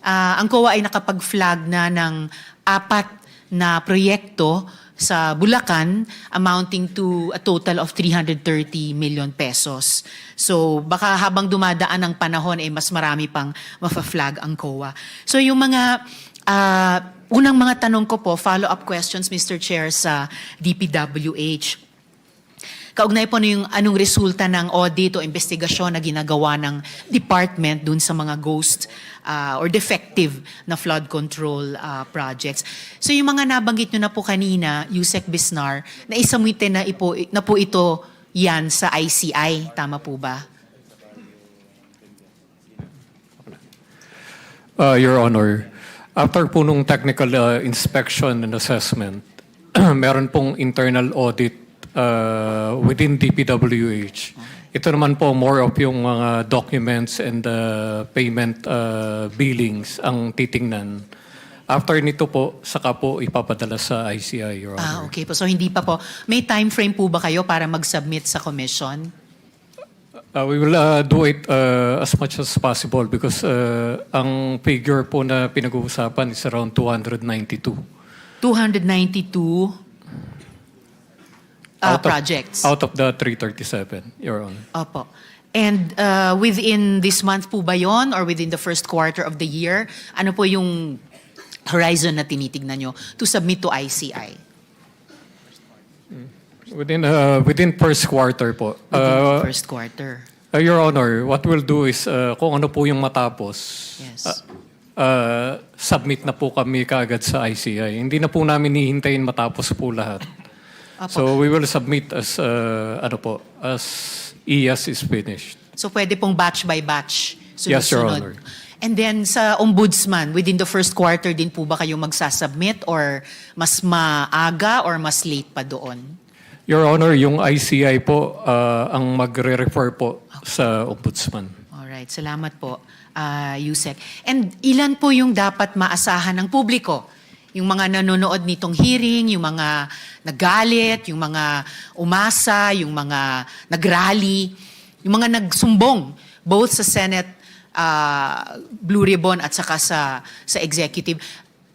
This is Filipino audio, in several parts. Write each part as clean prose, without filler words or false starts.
ang COA ay nakapag-flag na ng 4 na proyekto sa Bulacan amounting to a total of 330 million pesos. So baka habang dumadaan ang panahon mas marami pang mafa-flag ang COA. So yung mga unang mga tanong ko po, follow-up questions Mr. Chair sa DPWH. Kaugnay po yung anong resulta ng audit o investigasyon na ginagawa ng department dun sa mga ghost or defective na flood control projects. So yung mga nabanggit nyo na po kanina, Yusek Bisnar, na isamwite na po ito yan sa ICI. Tama po ba? Your Honor, after po nung technical inspection and assessment, meron pong internal audit within DPWH. Ito naman po more of yung mga documents and payment billings ang titingnan. After nito po, saka po ipapadala sa ICI, Your Honor. Okay po. So hindi pa po. May time frame po ba kayo para mag-submit sa commission? We will do it as much as possible because ang figure po na pinag-uusapan is around 292. 292 projects. Out of the 337, Your Honor. Opo. And within this month po ba yon or within the first quarter of the year, ano po yung horizon na tinitignan nyo to submit to ICI? Within first quarter po. Within the first quarter. Your Honor, what we'll do is kung ano po yung matapos, Yes. submit na po kami kaagad sa ICI. Hindi na po namin hihintayin matapos po lahat. Opo. So we will submit as as IAS is finished. So pwede pong batch by batch. Yes, Your sunod-sunod. Honor. And then sa Ombudsman, within the first quarter din po ba kayo magsasubmit or mas maaga or mas late pa doon? Your Honor, yung ICI po ang magre-refer po sa Ombudsman. Alright, salamat po, Yusek. And ilan po yung dapat maasahan ng publiko? Yung mga nanonood nitong hearing, yung mga nagalit, yung mga umasa, yung mga nagrally, yung mga nagsumbong both sa Senate Blue Ribbon at saka sa executive.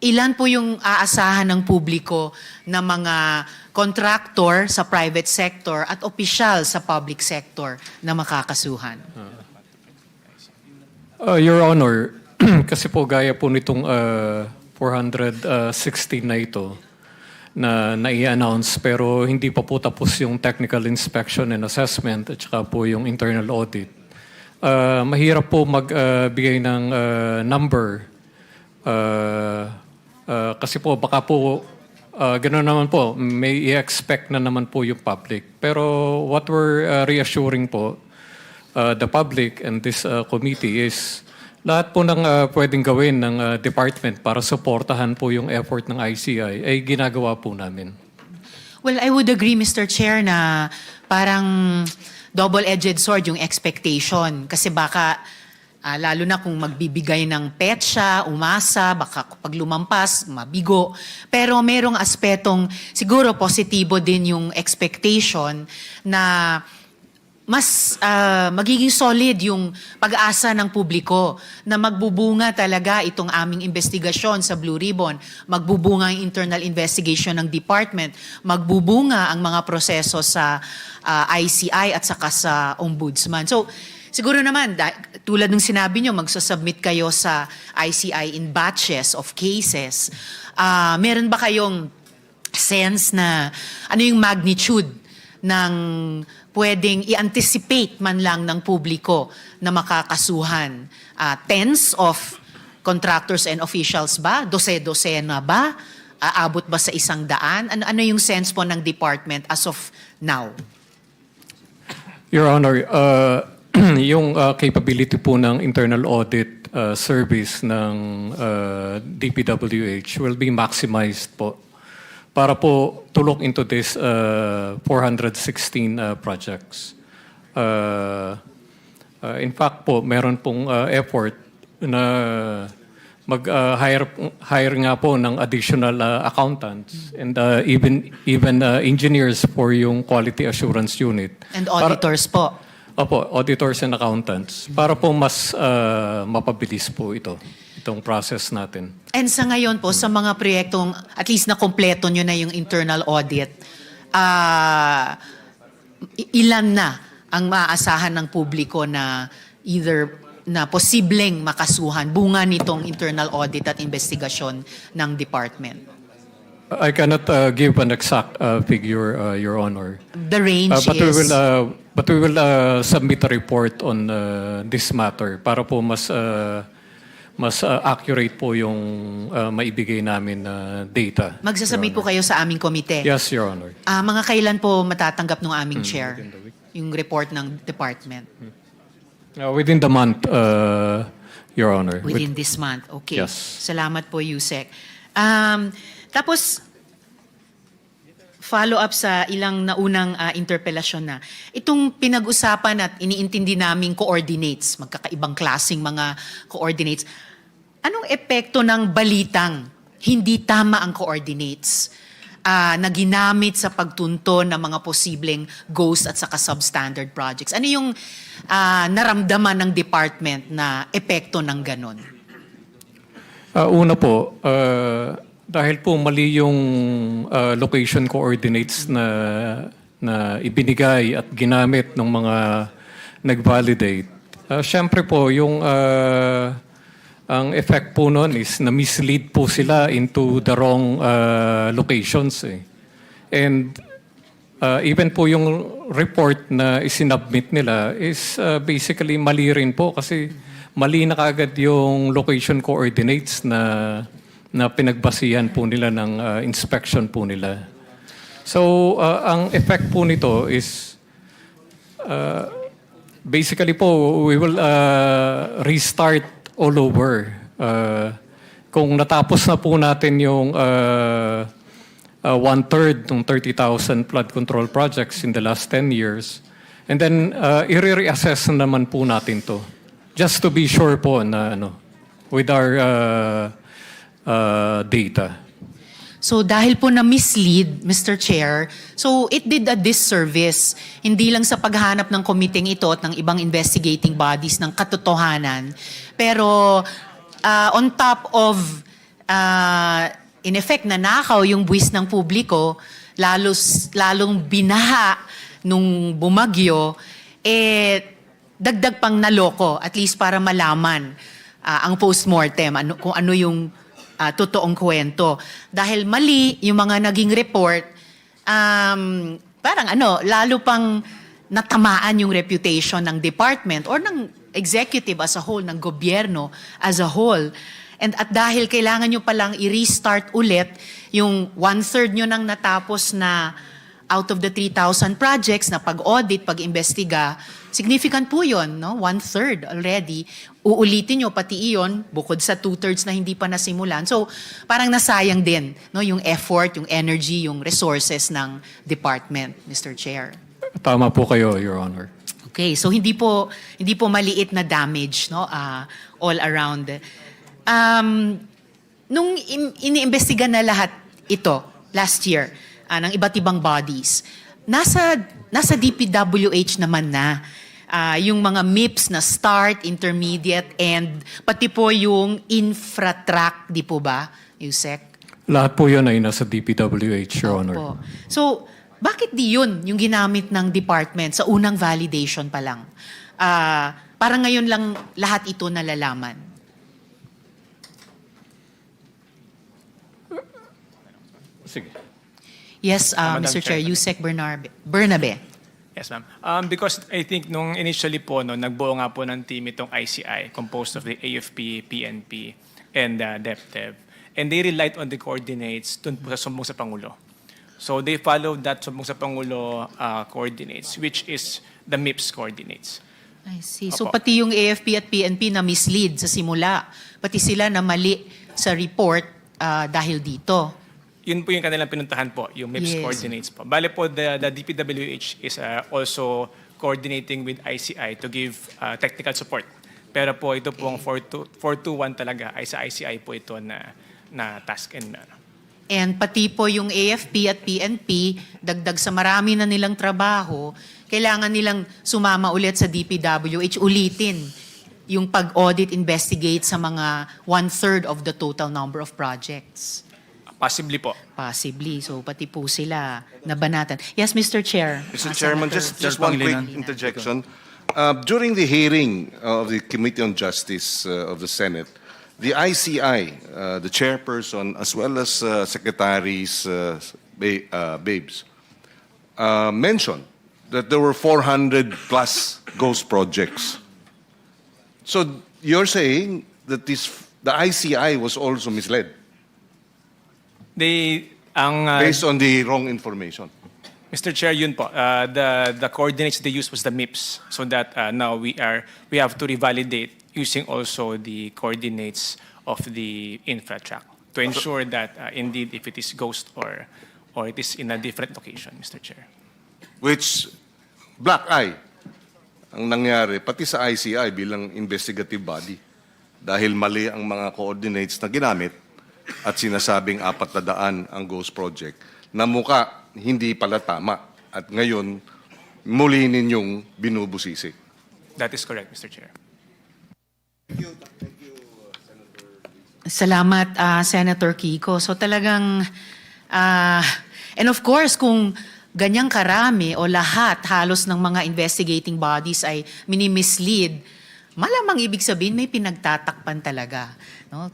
Ilan po yung aasahan ng publiko na mga contractor sa private sector at opisyal sa public sector na makakasuhan? Your Honor, kasi po gaya po nitong 416 na ito na nai-announce pero hindi pa po tapos yung technical inspection and assessment at saka po yung internal audit. Mahirap po magbigay ng number kasi po baka po gano'n naman po, may i-expect na naman po yung public. Pero what we're reassuring po the public and this committee is lahat po ng pwedeng gawin ng department para suportahan po yung effort ng ICI ay ginagawa po namin. Well, I would agree, Mr. Chair, na parang double-edged sword yung expectation. Kasi baka, lalo na kung magbibigay ng petsa, umasa, baka pag lumampas, mabigo. Pero merong aspetong siguro positibo din yung expectation na mas magiging solid yung pag-asa ng publiko na magbubunga talaga itong aming investigasyon sa Blue Ribbon, magbubunga ang internal investigation ng department, magbubunga ang mga proseso sa ICI at saka sa Ombudsman. So, siguro naman, tulad ng sinabi nyo, magsasubmit kayo sa ICI in batches of cases. Meron ba kayong sense na ano yung magnitude ng pwedeng i-anticipate man lang ng publiko na makakasuhan? Tens of contractors and officials ba? Dose-dosena ba? Aabot ba sa 100? Ano yung sense po ng department as of now? Your Honor, yung capability po ng internal audit service ng DPWH will be maximized po para po to look into this 416 projects. In fact po, meron pong effort na mag-hire nga po ng additional accountants and even engineers for yung quality assurance unit. And auditors po? Opo, auditors and accountants. Para po mas mapabilis po ito. itong process natin. And sa ngayon po, sa mga proyektong at least na kompleto nyo na yung internal audit, ilan na ang maaasahan ng publiko na either na posibleng makasuhan bunga nitong internal audit at investigasyon ng department? I cannot give an exact figure, Your Honor. The range But is... we will submit a report on this matter para po mas accurate po yung maibigay namin na data. Magsasubmit po kayo sa aming komite. Yes, Your Honor. Mga kailan po matatanggap ng aming chair yung report ng department? Within the month, Your Honor. Within this month. Okay. Yes. Salamat po, Yusek. Tapos, follow-up sa ilang naunang interpelasyon na. Itong pinag-usapan at iniintindi naming coordinates, magkakaibang klaseng mga coordinates, anong epekto ng balitang hindi tama ang coordinates na ginamit sa pagtunto ng mga posibleng ghost at saka substandard projects? Ano yung naramdaman ng department na epekto ng ganon? Una po, dahil po mali yung location coordinates na ibinigay at ginamit ng mga nag-validate. Siyempre po, ang effect po noon is na-mislead po sila into the wrong locations. And even po yung report na isinubmit nila is basically mali rin po kasi mali na kagad yung location coordinates na pinagbasihan po nila ng inspection po nila. So, ang effect po nito is basically po, we will restart all over. Kung natapos na po natin yung 1/3 ng 30,000 flood control projects in the last 10 years, and then i-reassess naman po natin to. Just to be sure po na with our data. So dahil po na mislead, Mr. Chair, so it did a disservice, hindi lang sa paghanap ng komiteng ito at ng ibang investigating bodies ng katotohanan, pero on top of, in effect, nanakaw yung buwis ng publiko, lalong binaha nung bumagyo, dagdag pang naloko, at least para malaman ang postmortem, kung ano yung totoong kwento. Dahil mali yung mga naging report, parang lalo pang natamaan yung reputation ng department or ng executive as a whole, ng gobyerno as a whole. And at dahil kailangan nyo palang i-restart ulit yung 1/3 nyo nang natapos na out of the 3,000 projects na pag-audit, pag-imbestiga, significant po yun, no? 1/3 already. Uulitin nyo pati iyon, bukod sa 2/3 na hindi pa nasimulan. So, parang nasayang din, no? Yung effort, yung energy, yung resources ng department, Mr. Chair. Tama po kayo, Your Honor. Okay, so hindi po maliit na damage, no? All around. Nung iniimbestiga na lahat ito last year, ng iba't ibang bodies, nasa DPWH naman na yung mga MIPS na start, intermediate, and pati po yung infratrack, di po ba, Yusek? Lahat po yun ay nasa DPWH, Your Honor. Opo. So, bakit di yun yung ginamit ng department sa unang validation pa lang? Parang ngayon lang lahat ito nalalaman. Sige. Yes, Madam Mr. Chair, Chair. Yusek Bernabe. Yes, ma'am. Because I think nung initially po, nagbuo nga po ng team itong ICI, composed of the AFP, PNP, and DepDev. And they relied on the coordinates dun po sa sumbong sa Pangulo. So they followed that sumbong sa Pangulo coordinates, which is the MIPS coordinates. I see. So Opo. pati yung AFP at PNP na mislead sa simula, pati sila na mali sa report dahil dito. Yun po yung kanilang pinuntahan po, yung MIPS Yes. coordinates po. Bale po, the DPWH is also coordinating with ICI to give technical support. Pero po, ito pong 421 talaga ay sa ICI po ito na task. And pati po yung AFP at PNP, dagdag sa marami na nilang trabaho, kailangan nilang sumama ulit sa DPWH, ulitin yung pag-audit, investigate sa mga 1/3 of the total number of projects? Possibly po. Possibly. So, pati po sila nabanatan. Yes, Mr. Chair. Mr. Chairman, Senator. just one quick Pangilinan. interjection. During the hearing of the Committee on Justice of the Senate, the ICI, the chairperson, as well as secretaries, Babes, mentioned that there were 400 plus ghost projects. So you're saying that the ICI was also misled based on the wrong information? Mr. Chair, yun po. The coordinates they used was the MIPS. So that now we have to revalidate using also the coordinates of the infratrack to ensure that indeed if it is ghost or it is in a different location, Mr. Chair. Which, black eye, ang nangyari, pati sa ICI bilang investigative body. Dahil mali ang mga coordinates na ginamit at sinasabing 400 ang ghost project, na muka hindi pala tama. At ngayon, muli ninyong binubusisi. That is correct, Mr. Chair. Salamat, Senator Kiko. So talagang, and of course, kung ganyang karami o lahat halos ng mga investigating bodies ay minimislead, malamang ibig sabihin may pinagtatakpan talaga, no?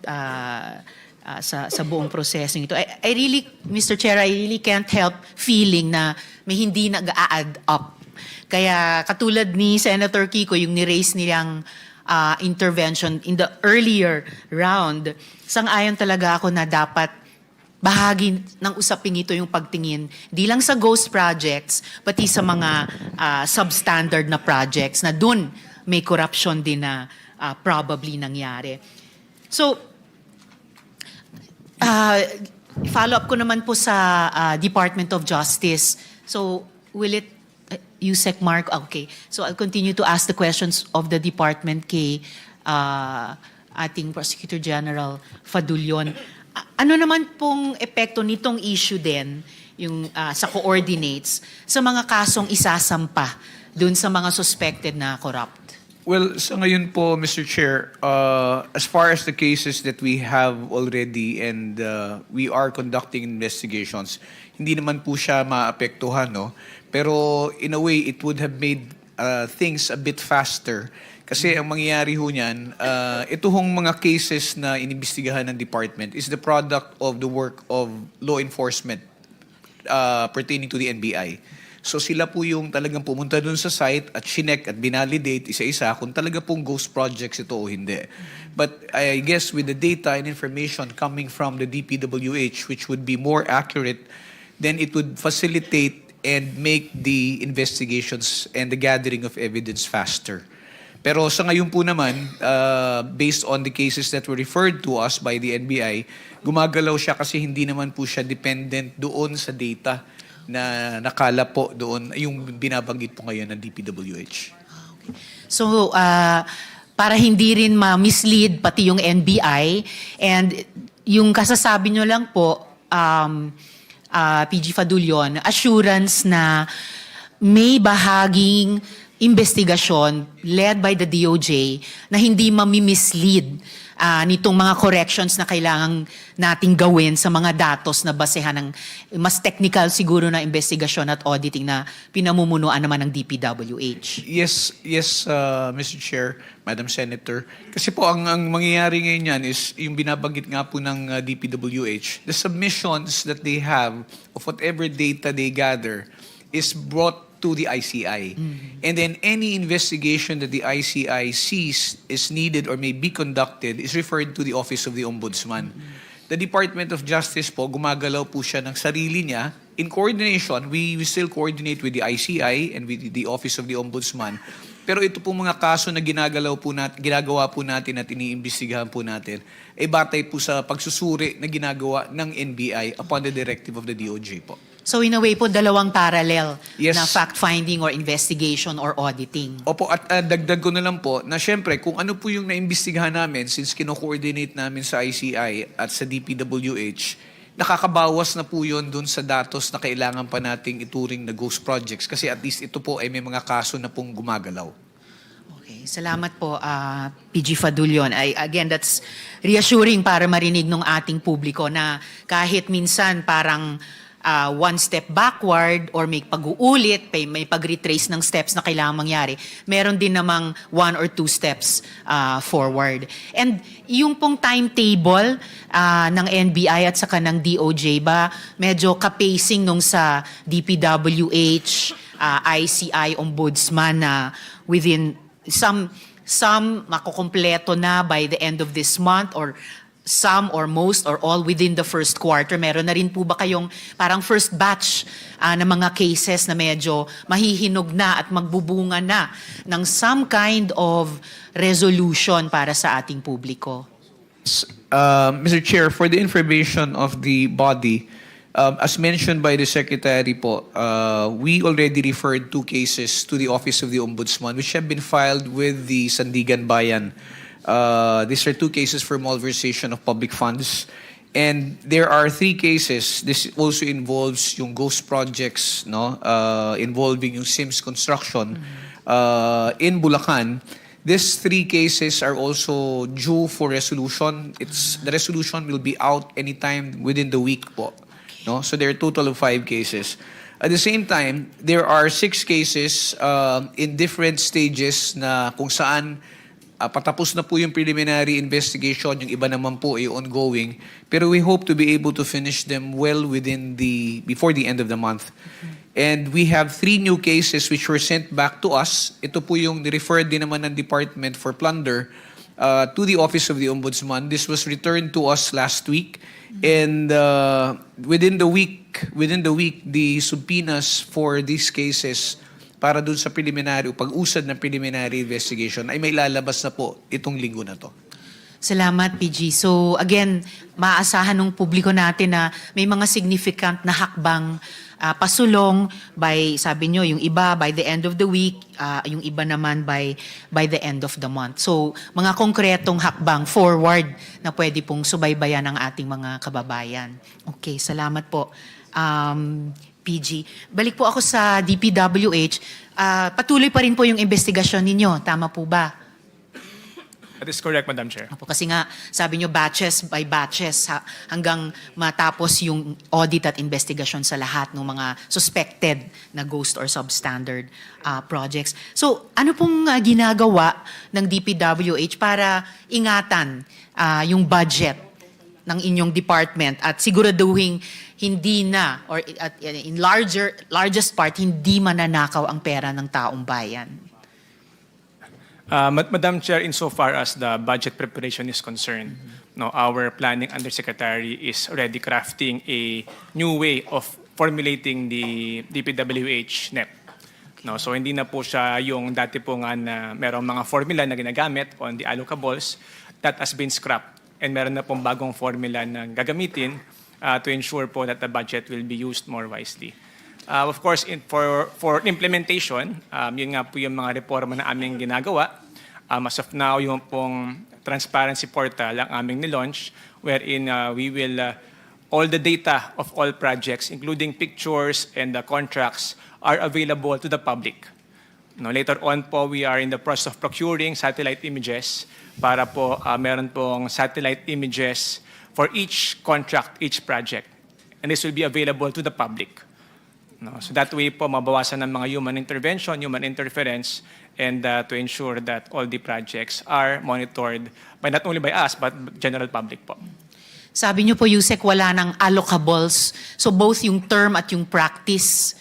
Sa buong prosesong ito. I really, Mr. Chair, I really can't help feeling na may hindi nag-a-add up. Kaya katulad ni Senator Kiko, yung ni-raise nilang intervention in the earlier round, sang-ayon talaga ako na dapat bahagi ng usaping ito yung pagtingin, di lang sa ghost projects, pati sa mga substandard na projects na dun may corruption din na probably nangyari. So, follow up ko naman po sa Department of Justice. So, will it, Yusek Mark, okay. So, I'll continue to ask the questions of the department kay ating Prosecutor General Fadulyon. Ano naman pong epekto nitong issue din, yung sa coordinates, sa mga kasong isasampa dun sa mga suspected na corrupt? Well, sa ngayon po, Mr. Chair, as far as the cases that we have already and we are conducting investigations, hindi naman po siya maapektuhan, no? Pero in a way, it would have made things a bit faster. Kasi ang mangyayari ho niyan, ito hong mga cases na inimbestigahan ng department is the product of the work of law enforcement pertaining to the NBI. So sila po yung talagang pumunta dun sa site at chinek at binalidate isa-isa kung talaga pong ghost projects ito o hindi. But I guess with the data and information coming from the DPWH, which would be more accurate, then it would facilitate and make the investigations and the gathering of evidence faster. Pero sa ngayon po naman, based on the cases that were referred to us by the NBI, gumagalaw siya kasi hindi naman po siya dependent doon sa data na nakala po doon, yung binabanggit po ngayon ng DPWH. So, para hindi rin ma-mislead pati yung NBI, and yung kasasabi nyo lang po, PG Fadulyon, assurance na may bahaging investigasyon led by the DOJ na hindi mamimislead nitong mga corrections na kailangan nating gawin sa mga datos na basehan ng mas technical siguro na investigasyon at auditing na pinamumunuan naman ng DPWH. Yes, Mr. Chair, Madam Senator. Kasi po ang mangyayari ngayon yan is yung binabanggit nga po ng DPWH, the submissions that they have of whatever data they gather is brought to the ICI. And then any investigation that the ICI sees is needed or may be conducted is referred to the Office of the Ombudsman. The Department of Justice po, gumagalaw po siya ng sarili niya. In coordination, we still coordinate with the ICI and with the Office of the Ombudsman. Pero ito po mga kaso na ginagawa po natin at iniimbestigahan po natin, ay batay po sa pagsusuri na ginagawa ng NBI upon the directive of the DOJ po. So in a way po, dalawang parallel Yes. na fact-finding or investigation or auditing. Opo, at dagdag ko na lang po na syempre kung ano po yung naimbestigahan namin since kino-coordinate namin sa ICI at sa DPWH, nakakabawas na po yun dun sa datos na kailangan pa nating ituring na ghost projects kasi at least ito po ay may mga kaso na pong gumagalaw. Okay. Okay, salamat po, PG Fadulion. Again, that's reassuring para marinig ng ating publiko na kahit minsan parang one step backward or may pag-uulit, may pag-retrace ng steps na kailangan mangyari, meron din namang 1 or 2 steps forward. And yung pong timetable ng NBI at saka ng DOJ ba, medyo kapacing nung sa DPWH, ICI, Ombudsman na within some makukumpleto na by the end of this month or some or most or all within the first quarter. Meron na rin po ba kayong parang first batch na mga cases na medyo mahihinog na at magbubunga na ng some kind of resolution para sa ating publiko? Mr. Chair, for the information of the body, as mentioned by the Secretary po, we already referred 2 cases to the Office of the Ombudsman which have been filed with the Sandigan Bayan. These are 2 cases for malversation of public funds. And there are 3 cases. This also involves yung ghost projects, no, involving yung Sims Construction in Bulacan. These 3 cases are also due for resolution. The resolution will be out anytime within the week po. No? So there are a total of 5 cases. At the same time, there are 6 cases in different stages na kung saan patapos na po yung preliminary investigation, yung iba naman po ay ongoing. Pero we hope to be able to finish them well before the end of the month. And we have 3 new cases which were sent back to us. Ito po yung referred din naman ng Department for Plunder to the Office of the Ombudsman. This was returned to us last week. And within the week, the subpoenas for these cases para dun sa preliminary, pag-usad ng preliminary investigation ay may lalabas na po itong linggo na to. Salamat, PG. So again, maaasahan ng publiko natin na may mga significant na hakbang pasulong by, sabi nyo, yung iba by the end of the week, yung iba naman by the end of the month. So mga konkretong hakbang forward na pwede pong subaybayan ng ating mga kababayan. Okay, salamat po. PG. Balik po ako sa DPWH. Patuloy pa rin po yung investigasyon ninyo. Tama po ba? That is correct, Madam Chair. Opo, kasi nga, sabi nyo, batches by batches hanggang matapos yung audit at investigasyon sa lahat ng mga suspected na ghost or substandard projects. So, ano pong ginagawa ng DPWH para ingatan yung budget ng inyong department at siguraduhin hindi na or in largest part hindi mananakaw ang pera ng taong bayan? Madam Chair, insofar as the budget preparation is concerned, no, our planning undersecretary is already crafting a new way of formulating the DPWH NEP. No, so hindi na po siya yung dati po nga na merong mga formula na ginagamit on the allocables that has been scrapped. And meron na pong bagong formula na gagamitin to ensure po that the budget will be used more wisely. Of course, for implementation, yun nga po yung mga reforma na aming ginagawa. As of now, yung pong transparency portal ang aming nilaunch wherein we will, all the data of all projects, including pictures and the contracts, are available to the public. No, later on po, we are in the process of procuring satellite images para po meron pong satellite images for each contract, each project. And this will be available to the public. No, so that way po mabawasan ng mga human intervention, human interference, and to ensure that all the projects are monitored by not only by us, but general public po. Sabi niyo po, Yusek, wala ng allocables. So both yung term at yung practice,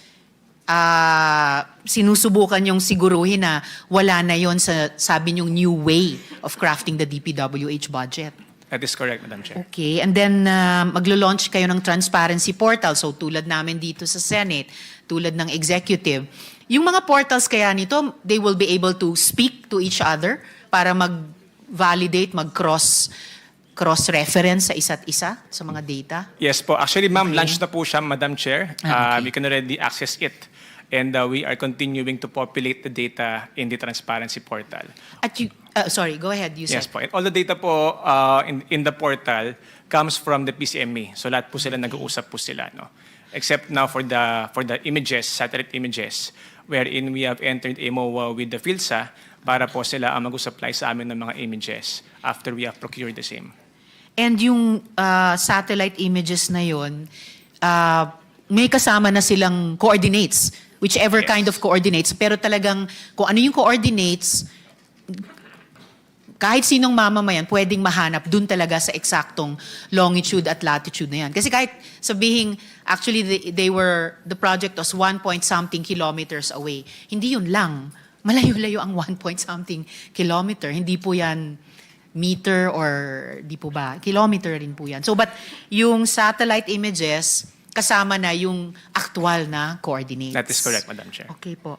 sinusubukan yung siguruhin na wala na yon sa, sabi niyong, new way of crafting the DPWH budget. That is correct, Madam Chair. Okay, and then maglo-launch kayo ng transparency portal. So tulad namin dito sa Senate, tulad ng executive. Yung mga portals kaya nito, they will be able to speak to each other para mag-validate, cross-reference sa isa't isa sa mga data? Yes po. Actually, ma'am, Okay. launch na po siya, Madam Chair. Okay. We can already access it. And we are continuing to populate the data in the transparency portal. At you, sorry, go ahead, Yusek. Yes po. And all the data po in the portal comes from the PCME. So lahat po sila nag-uusap po sila, no? Except now for the images, satellite images, wherein we have entered a MOA with the PhilSA para po sila ang mag-supply sa amin ng mga images after we have procured the same. And yung satellite images na yon, may kasama na silang coordinates, whichever Yes. kind of coordinates. Pero talagang kung ano yung coordinates, kahit sinong mamamayan, pwedeng mahanap dun talaga sa eksaktong longitude at latitude na yan. Kasi kahit sabihin, actually, the project was 1 point something kilometers away. Hindi yun lang. Malayo-layo ang 1 point something kilometer. Hindi po yan meter or di po ba? Kilometer rin po yan. So, but yung satellite images, kasama na yung actual na coordinates. That is correct, Madam Chair. Okay po.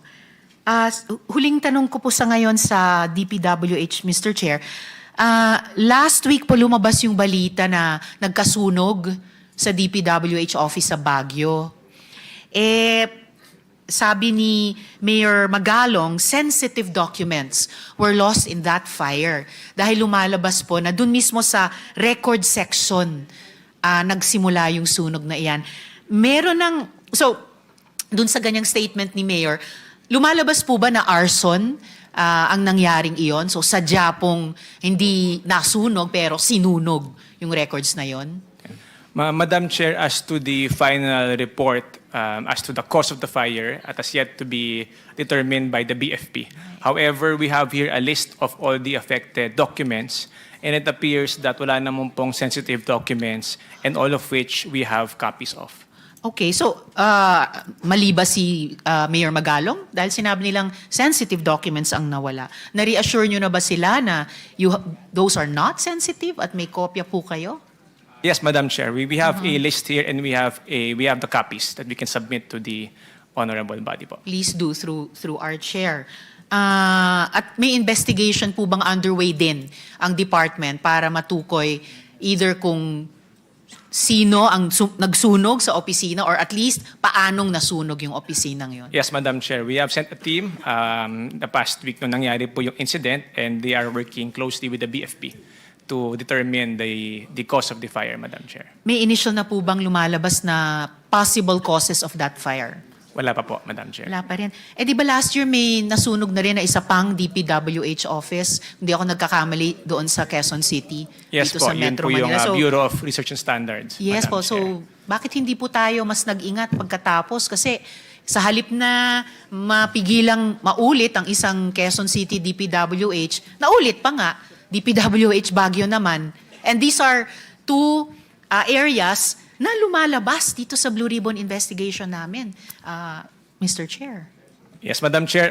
Huling tanong ko po sa ngayon sa DPWH, Mr. Chair. Last week po lumabas yung balita na nagkasunog sa DPWH office sa Baguio. Sabi ni Mayor Magalong, sensitive documents were lost in that fire. Dahil lumalabas po na dun mismo sa record section nagsimula yung sunog na iyan. Dun sa ganyang statement ni Mayor, lumalabas po ba na arson ang nangyaring iyon? So sadya pong hindi nasunog pero sinunog yung records na iyon? Madam Chair, as to the final report, as to the cause of the fire, it has yet to be determined by the BFP. However, we have here a list of all the affected documents, and it appears that wala naman pong sensitive documents, and all of which we have copies of. Okay, so mali ba si Mayor Magalong? Dahil sinabi nilang sensitive documents ang nawala. Na-reassure nyo na ba sila na those are not sensitive at may kopya po kayo? Yes, Madam Chair, we have a list here, and we have the copies that we can submit to the honorable body po. Please do through our chair. At may investigation po bang underway din ang department para matukoy either kung sino ang nagsunog sa opisina or at least paanong nasunog yung opisinang yon? Yes, Madam Chair, we have sent a team the past week nung nangyari po yung incident, and they are working closely with the BFP to determine the cause of the fire, Madam Chair. May initial na po bang lumalabas na possible causes of that fire? Wala pa po, Madam Chair. Wala pa rin. Di ba last year may nasunog na rin na isa pang DPWH office? Hindi ako nagkakamali doon sa Quezon City. Yes dito po, sa yun Metro po yung Manila. Bureau of Research and Standards. Yes Madam po. Chair. So, bakit hindi po tayo mas nag-ingat pagkatapos? Kasi sa halip na mapigilang maulit ang isang Quezon City DPWH, naulit pa nga, DPWH Baguio naman. And these are two areas na lumalabas dito sa Blue Ribbon investigation namin, Mr. Chair. Yes, Madam Chair.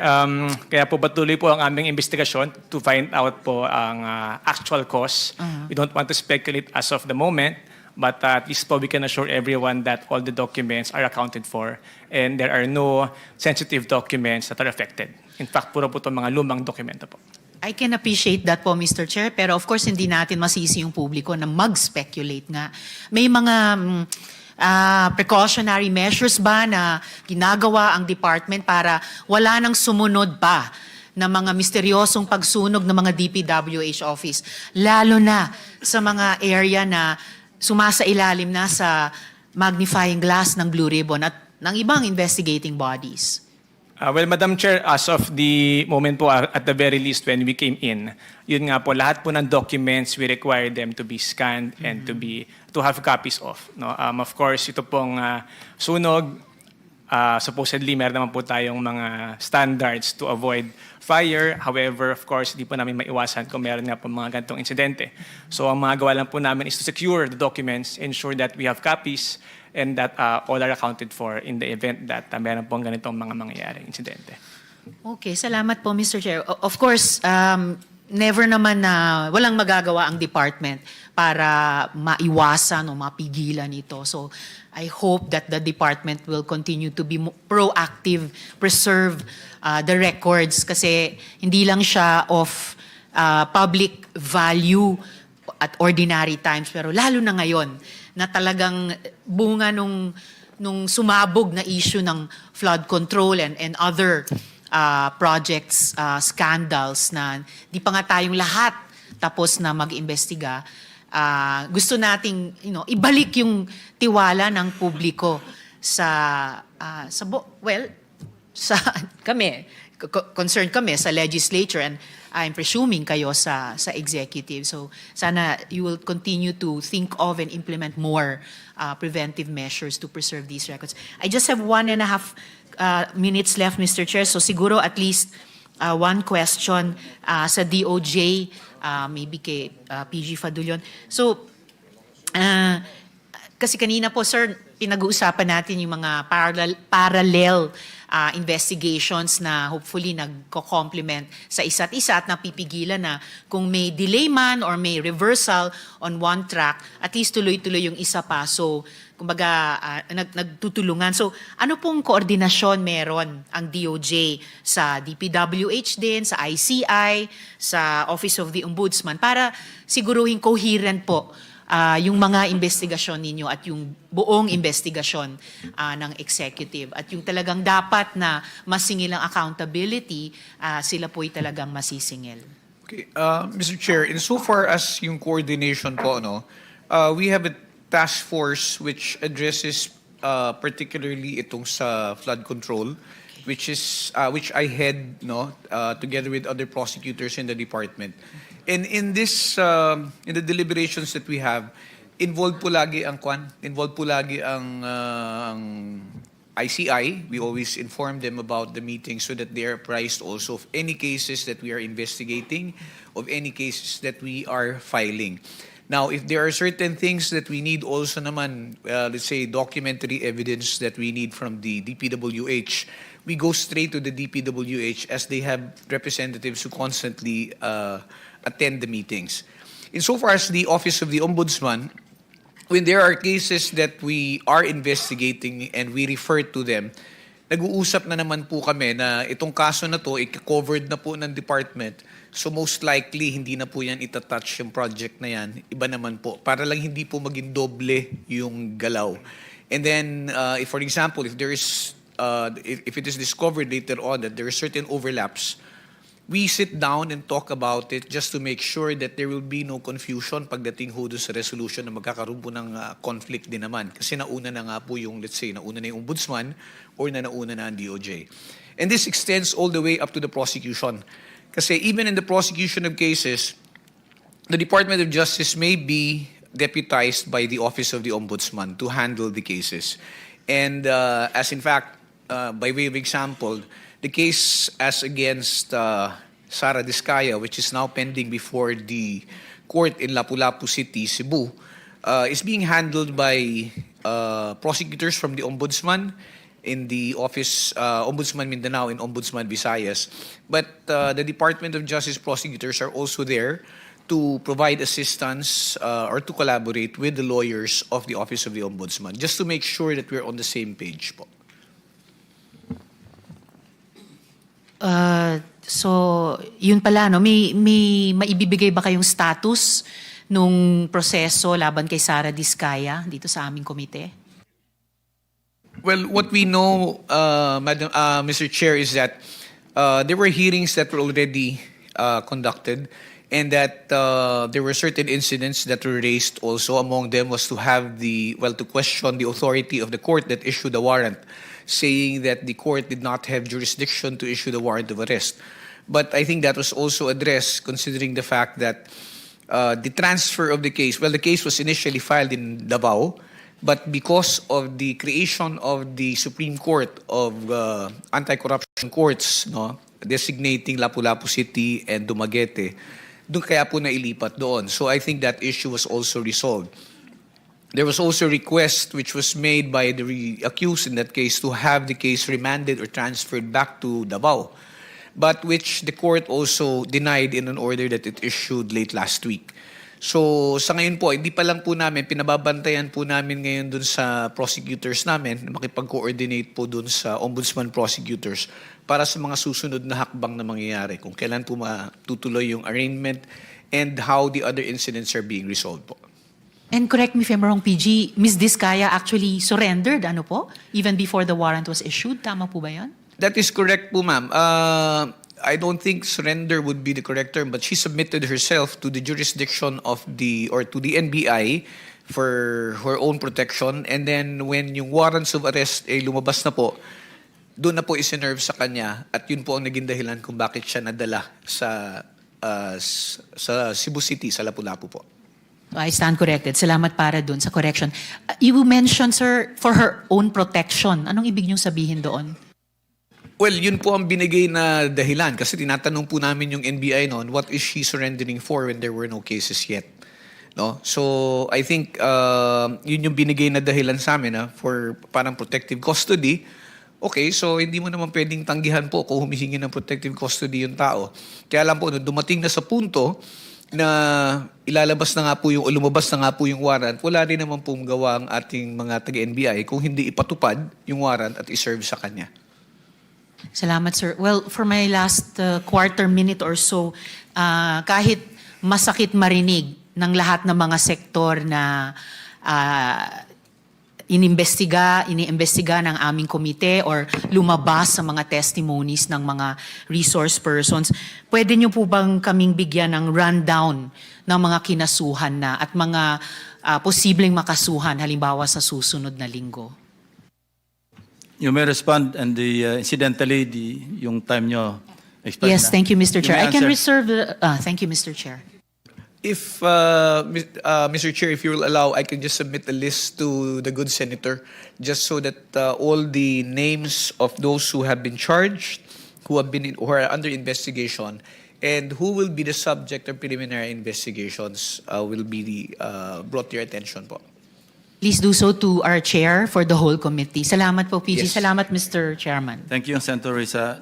Kaya po patuloy po ang aming investigasyon to find out po ang actual cause. We don't want to speculate as of the moment, but at least po we can assure everyone that all the documents are accounted for and there are no sensitive documents that are affected. In fact, puro po itong mga lumang dokumento po. I can appreciate that po, Mr. Chair, pero of course hindi natin masisi yung publiko na mag-speculate nga. May mga precautionary measures ba na ginagawa ang department para wala nang sumunod pa na mga misteryosong pagsunog ng mga DPWH office, lalo na sa mga area na sumasailalim na sa magnifying glass ng Blue Ribbon at ng ibang investigating bodies? Well, Madam Chair, as of the moment po, at the very least when we came in, yun nga po, lahat po ng documents, we require them to be scanned and to have copies of. No? Of course, ito pong sunog, supposedly meron naman po tayong mga standards to avoid fire. However, of course, hindi po namin maiwasan kung meron nga po mga ganitong insidente. So ang mga gawa lang po namin is to secure the documents, ensure that we have copies, and that all are accounted for in the event that meron pong ganitong mga mangyayaring insidente. Okay, salamat po, Mr. Chair. Of course, never naman na walang magagawa ang department para maiwasan o mapigilan ito. So, I hope that the department will continue to be proactive, preserve the records kasi hindi lang siya of public value at ordinary times, pero lalo na ngayon na talagang bunga nung sumabog na issue ng flood control and other projects, scandals na di pa nga tayong lahat tapos na mag-imbestiga. Gusto nating ibalik yung tiwala ng publiko sa kami concerned kami sa legislature and I'm presuming kayo sa executive. So sana you will continue to think of and implement more preventive measures to preserve these records. I just have 1.5 minutes left, Mr. Chair. So siguro at least one question sa DOJ, maybe kay PG Fadulion. So kasi kanina po, sir, pinag-uusapan natin yung mga parallel investigations na hopefully nagko-complement sa isa't isa at napipigilan na kung may delay man or may reversal on one track, at least tuloy-tuloy yung isa pa. So, kumbaga, nagtutulungan. So, ano pong koordinasyon meron ang DOJ sa DPWH din, sa ICI, sa Office of the Ombudsman para siguruhin coherent po yung mga investigasyon ninyo at yung buong investigasyon ng executive at yung talagang dapat na masingil ang accountability, sila po'y talagang masisingil. Okay, Mr. Chair, insofar as yung coordination po, no, we have a task force which addresses particularly itong sa flood control, which I head, no, together with other prosecutors in the department. And in this, in the deliberations that we have, involved po lagi ang ICI. We always inform them about the meeting so that they are apprised also of any cases that we are investigating, of any cases that we are filing. Now, if there are certain things that we need also naman, let's say documentary evidence that we need from the DPWH, we go straight to the DPWH as they have representatives who constantly attend the meetings. Insofar as the Office of the Ombudsman, when there are cases that we are investigating and we refer to them, nag-uusap na naman po kami na itong kaso na to, i-covered na po ng department. So most likely, hindi na po yan itatouch yung project na yan. Iba naman po. Para lang hindi po maging doble yung galaw. And then, if for example, if there is, if it is discovered later on that there are certain overlaps, we sit down and talk about it just to make sure that there will be no confusion pagdating ho doon sa resolution na magkakaroon po ng conflict din naman. Kasi nauna na nga po yung, let's say, nauna na yung ombudsman or nauna na ang DOJ. And this extends all the way up to the prosecution. Kasi even in the prosecution of cases, the Department of Justice may be deputized by the Office of the Ombudsman to handle the cases. And as in fact, by way of example, the case as against Sara Diskaya, which is now pending before the court in Lapu-Lapu City, Cebu, is being handled by prosecutors from the Ombudsman in the office, Ombudsman Mindanao and Ombudsman Visayas. But the Department of Justice prosecutors are also there to provide assistance or to collaborate with the lawyers of the Office of the Ombudsman, just to make sure that we're on the same page po. So, yun pala, no? May maibibigay ba kayong status nung proseso laban kay Sara Diskaya dito sa aming komite? Well, what we know, Mr. Chair, is that there were hearings that were already conducted and that there were certain incidents that were raised also. Among them was to have to question the authority of the court that issued the warrant, saying that the court did not have jurisdiction to issue the warrant of arrest. But I think that was also addressed considering the fact that the transfer of the case, the case was initially filed in Davao, but because of the creation of the Supreme Court of Anti-Corruption Courts, no, designating Lapu-Lapu City and Dumaguete, doon kaya po nailipat doon. So I think that issue was also resolved. There was also a request which was made by the accused in that case to have the case remanded or transferred back to Davao, but which the court also denied in an order that it issued late last week. So sa ngayon po, hindi pa lang po namin, pinababantayan po namin ngayon dun sa prosecutors namin, makipag-coordinate po dun sa ombudsman prosecutors para sa mga susunod na hakbang na mangyayari, kung kailan po matutuloy yung arraignment and how the other incidents are being resolved po. And correct me if I'm wrong, PG, Ms. Diskaya actually surrendered, ano po? Even before the warrant was issued, tama po ba yan? That is correct po, ma'am. I don't think surrender would be the correct term, but she submitted herself to the jurisdiction of to the NBI for her own protection. And then when yung warrants of arrest lumabas na po, doon na po isinerve sa kanya at yun po ang naging dahilan kung bakit siya nadala sa Cebu City, sa Lapu-Lapu po. I stand corrected. Salamat para dun sa correction. You mentioned, sir, for her own protection. Anong ibig niyong sabihin doon? Well, yun po ang binigay na dahilan kasi tinatanong po namin yung NBI noon, what is she surrendering for when there were no cases yet? No? So, I think yun yung binigay na dahilan sa amin for parang protective custody. Okay, so hindi mo naman pwedeng tanggihan po kung humihingi ng protective custody yung tao. Kaya lang po, nung dumating na sa punto na ilalabas na nga po yung, o lumabas na nga po yung warrant, wala rin naman pong gawa ang ating mga taga-NBI kung hindi ipatupad yung warrant at iserve sa kanya. Salamat, sir. Well, for my last quarter minute or so, kahit masakit marinig ng lahat ng mga sektor na iniimbestiga ng aming komite or lumabas sa mga testimonies ng mga resource persons, pwede niyo po bang kaming bigyan ng rundown ng mga kinasuhan na at mga posibleng makasuhan halimbawa sa susunod na linggo? You may respond and incidentally, yung time nyo expired Yes, na. thank you, Mr. You Chair. I may can answer. reserve thank you, Mr. Chair. If, Mr. Chair, if you will allow, I can just submit a list to the good senator just so that all the names of those who have been charged, who are under investigation, and who will be the subject of preliminary investigations will be brought to your attention po. Please do so to our chair for the whole committee. Salamat po, PG. Yes. Salamat, Mr. Chairman. Thank you, Senator Risa.